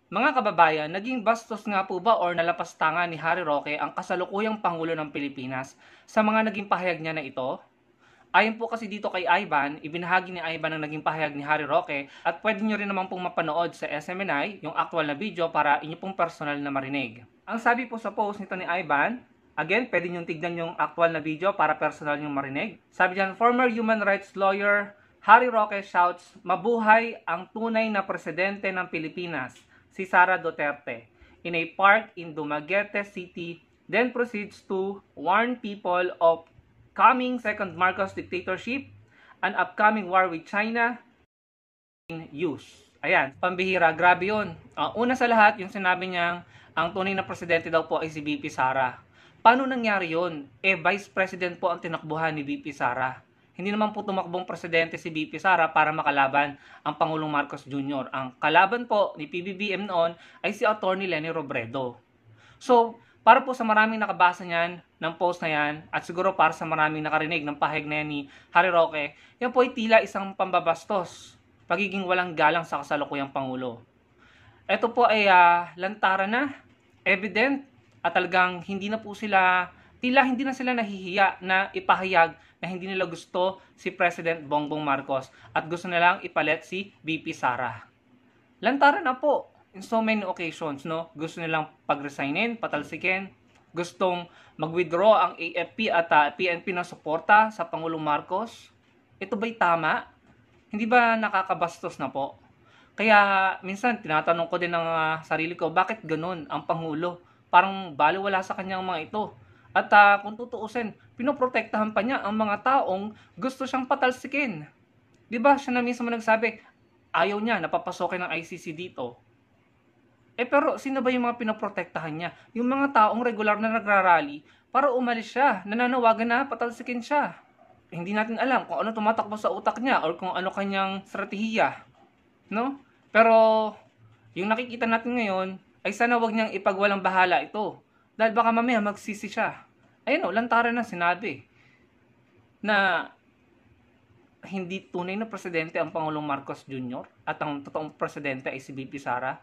Mga kababayan, naging bastos nga po ba or nalapastangan ni Harry Roque ang kasalukuyang Pangulo ng Pilipinas sa mga naging pahayag niya na ito? Ayon po kasi dito kay Ivan, ibinahagi ni Ivan ang naging pahayag ni Harry Roque at pwede nyo rin naman pong mapanood sa SMNI yung actual na video para inyo pong personal na marinig. Ang sabi po sa post nito ni Ivan, again, pwede nyo tignan yung actual na video para personal nyo marinig. Sabi diyan, former human rights lawyer Harry Roque shouts, mabuhay ang tunay na presidente ng Pilipinas, si Sara Duterte, in a park in Dumaguete City, then proceeds to warn people of coming second Marcos dictatorship and upcoming war with China in use. Ayan, pambihira, grabe yun. Una sa lahat, yung sinabi niyang ang tunay na presidente daw po ay si VP Sara. Paano nangyari yun? Vice President po ang tinakbuhan ni VP Sara. Hindi naman po tumakbong presidente si VP Sara para makalaban ang Pangulong Marcos Jr. Ang kalaban po ni PBBM noon ay si Atty. Leni Robredo. So, para po sa maraming nakabasa niyan, ng post na yan, at siguro para sa maraming nakarinig ng pahayag na yan ni Harry Roque, yan po ay tila isang pambabastos, pagiging walang galang sa kasalukuyang Pangulo. Ito po ay lantaran na, evident, at talagang hindi na sila nahihiya na ipahayag na hindi nila gusto si President Bongbong Marcos at gusto nilang ipalit si VP Sara. Lantaran na po in so many occasions, no? Gusto nilang pagresignin, patalsikin, gustong mag-withdraw ang AFP at PNP ng suporta sa Pangulong Marcos. Ito ba'y tama? Hindi ba nakakabastos na po? Kaya minsan tinatanong ko din ng sarili ko, bakit ganun ang Pangulo? Parang baliwala sa kanyang mga ito. At kung tutuusin, pinoprotektahan pa niya ang mga taong gusto siyang patalsikin. Diba siya na mismo nagsabi, ayaw niya napapasokin ng ICC dito. Pero sino ba yung mga pinoprotektahan niya? Yung mga taong regular na nagrarally para umalis siya, nananawagan na patalsikin siya. Hindi natin alam kung ano tumatakbo sa utak niya or kung ano kanyang strategiya. No? Pero yung nakikita natin ngayon ay sana wag niyang ipagwalang bahala ito. Dahil baka mamaya magsisi siya. Ayun o, lantaran na sinabi na hindi tunay na presidente ang Pangulong Marcos Jr. at ang totoong presidente ay si VP Sara.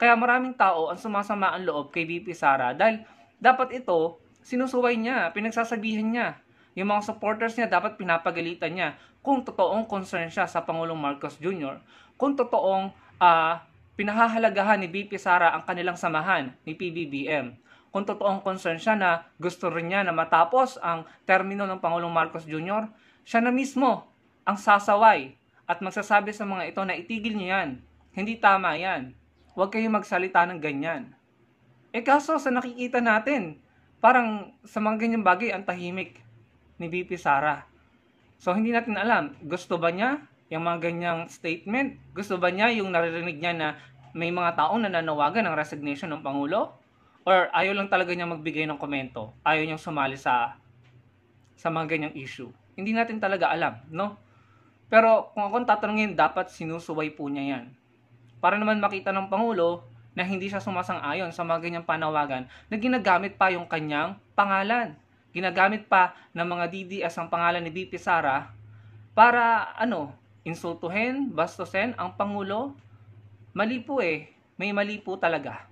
Kaya maraming tao ang sumasama ang loob kay VP Sara dahil dapat ito sinusuway niya, pinagsasabihan niya. Yung mga supporters niya dapat pinapagalitan niya kung totoong concern siya sa Pangulong Marcos Jr. Kung totoong pinahahalagahan ni VP Sara ang kanilang samahan ni PBBM. Kung totoong concern siya na gusto rin niya na matapos ang termino ng Pangulong Marcos Jr., siya na mismo ang sasaway at magsasabi sa mga ito na itigil niyo yan. Hindi tama yan. Huwag kayong magsalita ng ganyan. Kaso sa nakikita natin, parang sa mga ganyang bagay ang tahimik ni VP Sara. So hindi natin alam, gusto ba niya yung mga ganyang statement? Gusto ba niya yung naririnig niya na may mga taong nananawagan ng resignation ng Pangulo? Or ayaw lang talaga niya magbigay ng komento? Ayaw niyang sumali sa mga ganyang issue? Hindi natin talaga alam, no? Pero kung akong tatanungin, dapat sinusuway po niya yan. Para naman makita ng Pangulo na hindi siya sumasang-ayon sa mga ganyang panawagan na ginagamit pa yung kanyang pangalan. Ginagamit pa ng mga DDS ang pangalan ni VP Sara para insultuhin, bastusin ang Pangulo. Mali po may mali po talaga.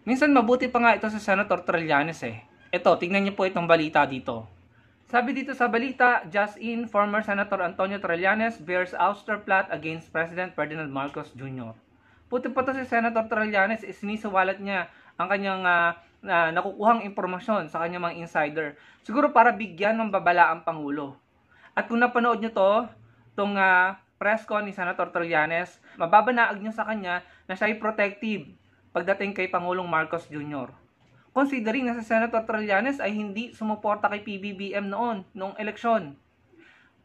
Minsan mabuti pa nga ito sa Senator Trillanes Ito, tingnan niyo po itong balita dito. Sabi dito sa balita, just in, former Senator Antonio Trillanes bears ouster plot against President Ferdinand Marcos Jr. Puti pa to si Senator Trillanes, sinisiwalat niya ang kanyang nakukuhang impormasyon sa kanyang mga insider. Siguro para bigyan ng babala ang Pangulo. At kung napanood niyo itong press con ni Senator Trillanes, mababanaag niyo sa kanya na siya ay protective pagdating kay Pangulong Marcos Jr. Considering na si Senator Trillanes ay hindi sumuporta kay PBBM noong eleksyon.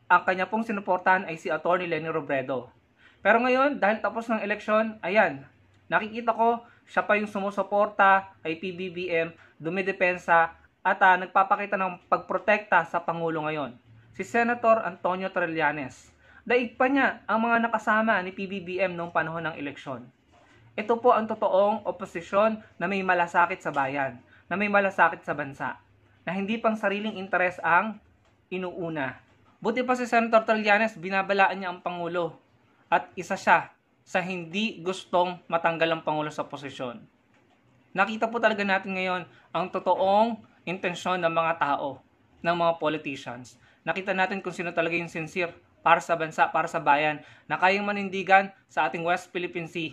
Ang kanya pong sinuportahan ay si Atty. Leni Robredo. Pero ngayon, dahil tapos ng eleksyon, ayan, nakikita ko siya pa yung sumusuporta kay PBBM, dumidepensa at nagpapakita ng pagprotekta sa Pangulo ngayon. Si Senator Antonio Trillanes. Daig pa niya ang mga nakasama ni PBBM noong panahon ng eleksyon. Ito po ang totoong oposisyon na may malasakit sa bayan, na may malasakit sa bansa, na hindi pang sariling interes ang inuuna. Buti pa si Senator Trillanes, binabalaan niya ang Pangulo at isa siya sa hindi gustong matanggal ang Pangulo sa posisyon. Nakita po talaga natin ngayon ang totoong intensyon ng mga tao, ng mga politicians. Nakita natin kung sino talaga yung sincere para sa bansa, para sa bayan, na kayang manindigan sa ating West Philippine Sea.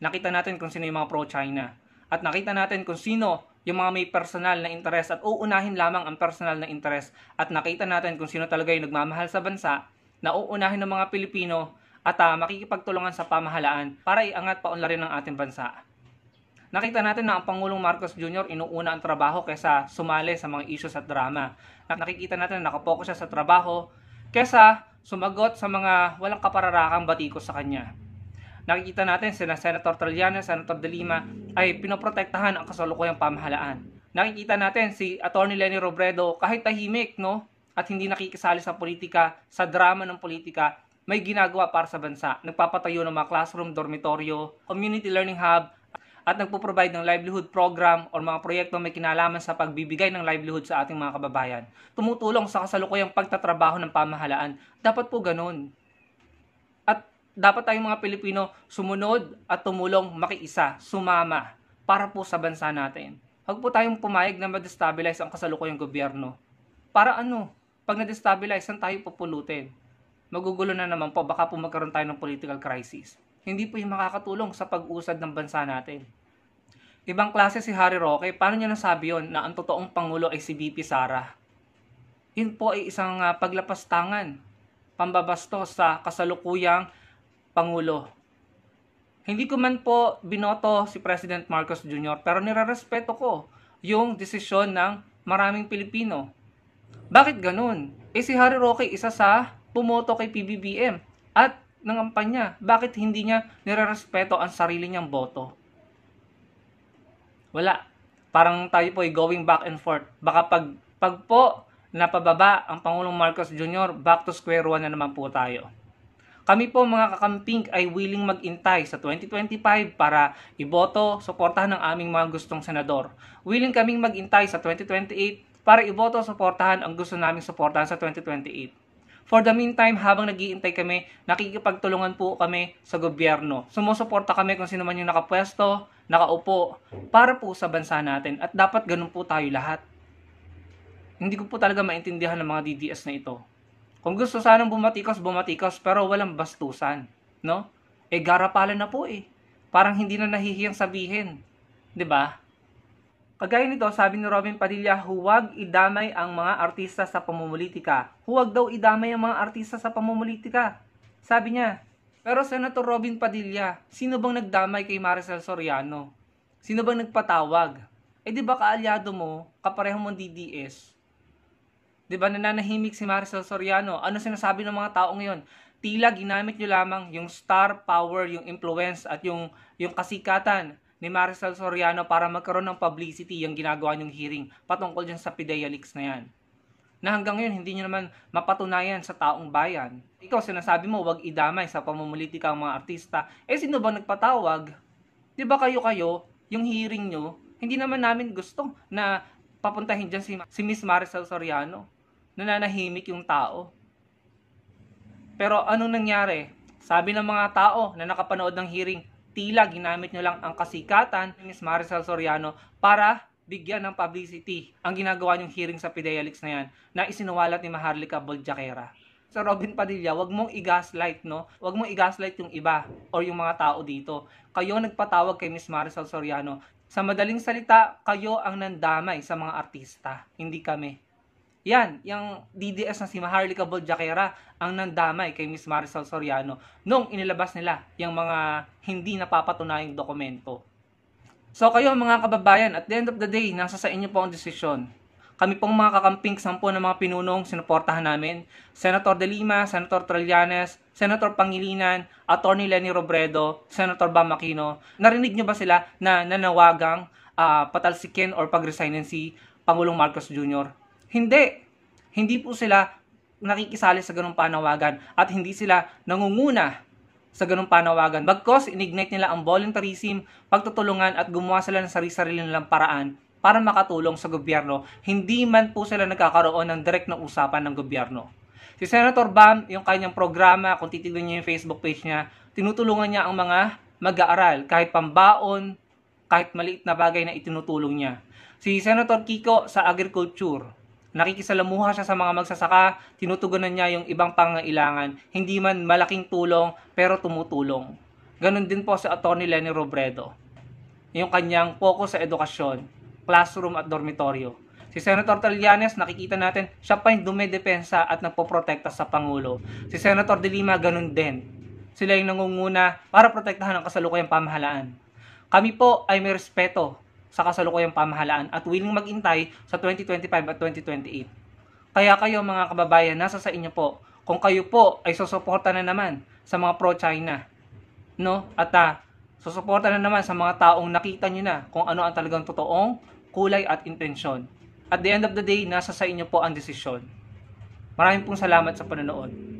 Nakita natin kung sino yung mga pro-China. At nakita natin kung sino yung mga may personal na interest at uunahin lamang ang personal na interest. At nakita natin kung sino talaga yung nagmamahal sa bansa, na uunahin ng mga Pilipino at makikipagtulungan sa pamahalaan para iangat paunlarin ang ating bansa. Nakita natin na ang Pangulong Marcos Jr. inuuna ang trabaho kaysa sumali sa mga issues at drama. Nakikita natin na nakapokus siya sa trabaho kaysa sumagot sa mga walang kapararakang batikos sa kanya. Nakikita natin sina Senator Trillanes, Senator De Lima ay pinoprotektahan ang kasalukuyang pamahalaan. Nakikita natin si Atty. Leni Robredo kahit tahimik, no, at hindi nakikisali sa politika, sa drama ng politika, may ginagawa para sa bansa. Nagpapatayo ng mga classroom, dormitoryo, community learning hub, at nagpo-provide ng livelihood program o mga proyekto may kinalaman sa pagbibigay ng livelihood sa ating mga kababayan. Tumutulong sa kasalukuyang pagtatrabaho ng pamahalaan. Dapat po ganun. At dapat tayong mga Pilipino sumunod at tumulong makiisa, sumama para po sa bansa natin. Huwag po tayong pumayag na ma-destabilize ang kasalukuyang gobyerno. Para ano? Pag na-destabilize, saan tayo pupulutin? Magugulo na naman po, baka po magkaroon tayo ng political crisis. Hindi po yung makakatulong sa pag-usad ng bansa natin. Ibang klase si Harry Roque, paano niya nasabi yon na ang totoong Pangulo ay si VP Sara? Yun po ay isang paglapastangan, pambabastos sa kasalukuyang Pangulo. Hindi ko man po binoto si President Marcos Jr. pero nirarespeto ko yung desisyon ng maraming Pilipino. Bakit ganun? Si Harry Roque isa sa pumoto kay PBBM at nangampanya. Bakit hindi niya nirarespeto ang sarili niyang boto? Wala. Parang tayo po ay going back and forth. Baka pag po napababa ang Pangulong Marcos Jr., back to square one na naman po tayo. Kami po mga kakamping ay willing mag-intay sa 2025 para iboto, suportahan ang aming mga gustong senador. Willing kaming mag-intay sa 2028 para iboto, suportahan ang gusto naming suportahan sa 2028. For the meantime, habang nag-iintay kami, nakikipagtulungan po kami sa gobyerno. Sumusuporta kami kung sino man yung nakapwesto, nakaupo, para po sa bansa natin. At dapat ganun po tayo lahat. Hindi ko po talaga maintindihan ng mga DDS na ito. Kung gusto sanang bumatikos, pero walang bastusan. No? Garapalan na po eh. Parang hindi na nahihiyang sabihin. 'Di ba? Kagaya nito, sabi ni Robin Padilla, huwag idamay ang mga artista sa pamumulitika. Huwag daw idamay ang mga artista sa pamumulitika. Sabi niya. Pero Senator Robin Padilla, sino bang nagdamay kay Maricel Soriano? Sino bang nagpatawag? Di ba kaalyado mo, kapareho mong DDS? Di ba nananahimik si Maricel Soriano? Ano sinasabi ng mga tao ngayon? Tila ginamit nyo lamang yung star power, yung influence at yung kasikatan ni Maricel Soriano para magkaroon ng publicity yung ginagawa nyong hearing patungkol dyan sa PIDEA leaks na yan. Na hanggang ngayon, hindi nyo naman mapatunayan sa taong bayan. Ikaw, sinasabi mo, wag idamay sa pamumulitika ang mga artista. Sino ba nagpatawag? Di ba kayo, yung hearing nyo, hindi naman namin gusto na papuntahin dyan si Miss Maricel Soriano. Nananahimik yung tao. Pero anong nangyari? Sabi ng mga tao na nakapanood ng hearing, tila ginamit nyo lang ang kasikatan ni Ms. Maricel Soriano para bigyan ng publicity ang ginagawa nyong hearing sa PIDEA leaks na yan na isinuwalat ni Maharlika Boljaquera. So Robin Padilla, wag mong i-gaslight, no? Wag mong i-gaslight yung iba or yung mga tao dito. Kayo nagpatawag kay Ms. Maricel Soriano. Sa madaling salita, kayo ang nandamay sa mga artista, hindi kami. Yan, yung DDS na si Maharlika Boljaquera ang nandamay kay Ms. Maricel Soriano nung inilabas nila yung mga hindi napapatunayang dokumento. So kayo mga kababayan, at the end of the day, nasa sa inyo po ang desisyon. Kami pong mga kakamping 10 ng mga pinunong sinuportahan namin, Senator De Lima, Senator Trillanes, Senator Pangilinan, Atty. Leni Robredo, Senator Bam Aquino. Narinig nyo ba sila na nanawagang patalsikin or pag-resignin si Pangulong Marcos Jr.? Hindi po sila nakikisali sa ganung panawagan at hindi sila nangunguna sa ganung panawagan. Bagkos, inignite nila ang voluntarism, pagtutulungan at gumawa sila ng sarili-sarili nilang paraan para makatulong sa gobyerno. Hindi man po sila nagkakaroon ng direct na usapan ng gobyerno. Si Senator Bam, yung kanyang programa, kung titignan niyo yung Facebook page niya, tinutulungan niya ang mga mag-aaral, kahit pambaon, kahit maliit na bagay na itinutulong niya. Si Senator Kiko sa agriculture, nakikisalamuha siya sa mga magsasaka, tinutugunan niya yung ibang pangangailangan, hindi man malaking tulong, pero tumutulong. Ganon din po si Atty. Leni Robredo. Yung kanyang focus sa edukasyon, classroom at dormitoryo. Si Senator Trillanes, nakikita natin, siya pa yung dumedepensa at nagpoprotekta sa Pangulo. Si Senator De Lima, ganun din. Sila yung nangunguna para protektahan ang kasalukuyang pamahalaan. Kami po ay may respeto sa kasalukuyang pamahalaan at willing magintay sa 2025 at 2028. Kaya kayo mga kababayan, nasa sa inyo po kung kayo po ay susuporta na naman sa mga pro-China, no? At susuporta na naman sa mga taong nakita nyo na kung ano ang talagang totoong kulay at intensyon. At the end of the day, nasa sa inyo po ang desisyon. Maraming pong salamat sa panonood.